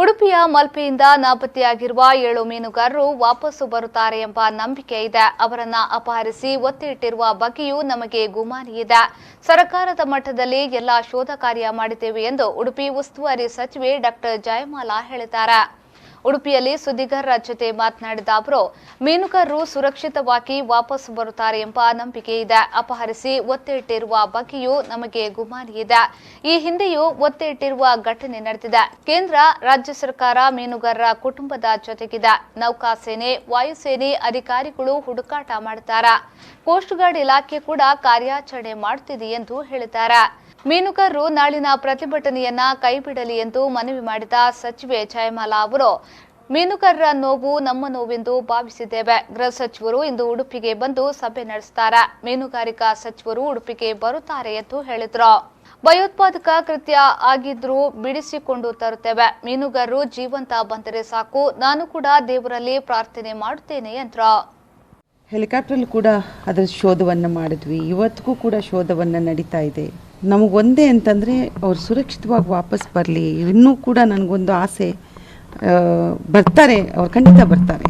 ಉಡುಪಿಯ ಮಲ್ಪೆಯಿಂದ ನಾಪತ್ತೆಯಾಗಿರುವ 7 ಮೀನುಗಾರರು ವಾಪಸ್ಸು ಬರುತ್ತಾರೆ ಎಂಬ ನಂಬಿಕೆ ಇದೆ. ಅವರನ್ನ ಅಪಹರಿಸಿ ಒತ್ತೆ ಇಟ್ಟಿರುವ ಬಗ್ಗೆಯೂ ನಮಗೆ ಗುಮಾನಿ ಇದೆ. ಸರ್ಕಾರದ ಮಟ್ಟದಲ್ಲಿ ಎಲ್ಲ ಶೋಧ ಕಾರ್ಯ ಮಾಡಿದ್ದೇವೆ ಎಂದು ಉಡುಪಿ ಉಸ್ತುವಾರಿ ಸಚಿವೆ ಡಾಕ್ಟರ್ ಜಯಮಾಲಾ ಹೇಳಿದ್ದಾರೆ. ಉಡುಪಿಯಲ್ಲಿ ಸುದ್ದಿಗಾರರ ಜೊತೆ ಮಾತನಾಡಿದ ಅವರು, ಮೀನುಗಾರರು ಸುರಕ್ಷಿತವಾಗಿ ವಾಪಸ್ ಬರುತ್ತಾರೆ ಎಂಬ ನಂಬಿಕೆ ಇದೆ. ಅಪಹರಿಸಿ ಒತ್ತೆ ಇಟ್ಟಿರುವ ಬಗ್ಗೆಯೂ ನಮಗೆ ಗುಮಾನಿ ಇದೆ. ಈ ಹಿಂದೆಯೂ ಒತ್ತೆ ಇಟ್ಟಿರುವ ಘಟನೆ ನಡೆದಿದೆ. ಕೇಂದ್ರ, ರಾಜ್ಯ ಸರ್ಕಾರ ಮೀನುಗಾರರ ಕುಟುಂಬದ ಜೊತೆಗಿದೆ. ನೌಕಾಸೇನೆ, ವಾಯುಸೇನೆ ಅಧಿಕಾರಿಗಳು ಹುಡುಕಾಟ ಮಾಡುತ್ತಾರೆ. ಕೋಸ್ಟ್ ಗಾರ್ಡ್ ಇಲಾಖೆ ಕೂಡ ಕಾರ್ಯಾಚರಣೆ ಮಾಡುತ್ತಿದೆ ಎಂದು ಹೇಳಿದ್ದಾರೆ. ಮೀನುಗಾರರು ನಾಳಿನ ಪ್ರತಿಭಟನೆಯನ್ನ ಕೈಬಿಡಲಿ ಎಂದು ಮನವಿ ಮಾಡಿದ ಸಚಿವೆ ಜಯಮಾಲಾ ಅವರು, ಮೀನುಗಾರರ ನೋವು ನಮ್ಮ ನೋವೆಂದು ಭಾವಿಸಿದ್ದೇವೆ. ಗೃಹ ಸಚಿವರು ಇಂದು ಉಡುಪಿಗೆ ಬಂದು ಸಭೆ ನಡೆಸುತ್ತಾರೆ. ಮೀನುಗಾರಿಕಾ ಸಚಿವರು ಉಡುಪಿಗೆ ಬರುತ್ತಾರೆ ಎಂದು ಹೇಳಿದರು. ಭಯೋತ್ಪಾದಕ ಕೃತ್ಯ ಆಗಿದ್ರೂ ಬಿಡಿಸಿಕೊಂಡು ತರುತ್ತೇವೆ. ಮೀನುಗಾರರು ಜೀವಂತ ಬಂದರೆ ಸಾಕು. ನಾನು ಕೂಡ ದೇವರಲ್ಲಿ ಪ್ರಾರ್ಥನೆ ಮಾಡುತ್ತೇನೆ ಎಂದರು. ಹೆಲಿಕಾಪ್ಟರ್ ಕೂಡ ಅದರ ಶೋಧವನ್ನು ಮಾಡಿದ್ವಿ. ಇವತ್ತಿಗೂ ಕೂಡ ಶೋಧವನ್ನು ನಡೀತಾ ಇದೆ. ನಮಗೊಂದೇ ಅಂತಂದರೆ ಅವ್ರು ಸುರಕ್ಷಿತವಾಗಿ ವಾಪಸ್ ಬರಲಿ. ಇನ್ನೂ ಕೂಡ ನನಗೊಂದು ಆಸೆ, ಬರ್ತಾರೆ, ಅವ್ರು ಖಂಡಿತ ಬರ್ತಾರೆ.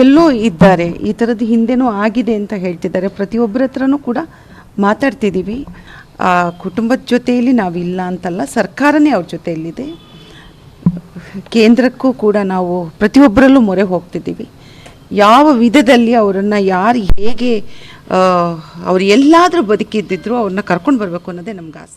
ಎಲ್ಲೋ ಇದ್ದಾರೆ, ಈ ಥರದ್ದು ಹಿಂದೆನೂ ಆಗಿದೆ ಅಂತ ಹೇಳ್ತಿದ್ದಾರೆ. ಪ್ರತಿಯೊಬ್ಬರ ಹತ್ರನೂ ಕೂಡ ಮಾತಾಡ್ತಿದ್ದೀವಿ. ಕುಟುಂಬದ ಜೊತೆಯಲ್ಲಿ ನಾವಿಲ್ಲ ಅಂತಲ್ಲ, ಸರ್ಕಾರನೇ ಅವ್ರ ಜೊತೆಯಲ್ಲಿದೆ. ಕೇಂದ್ರಕ್ಕೂ ಕೂಡ ನಾವು ಪ್ರತಿಯೊಬ್ಬರಲ್ಲೂ ಮೊರೆ ಹೋಗ್ತಿದ್ದೀವಿ. ಯಾವ ವಿಧದಲ್ಲಿ ಅವರನ್ನು ಯಾರು ಹೇಗೆ ಅವ್ರು ಎಲ್ಲಾದರೂ ಬದುಕಿದ್ದಿದ್ರು ಅವ್ರನ್ನ ಕರ್ಕೊಂಡು ಬರಬೇಕು ಅನ್ನೋದೇ ನಮ್ಗೆ ಆಸೆ.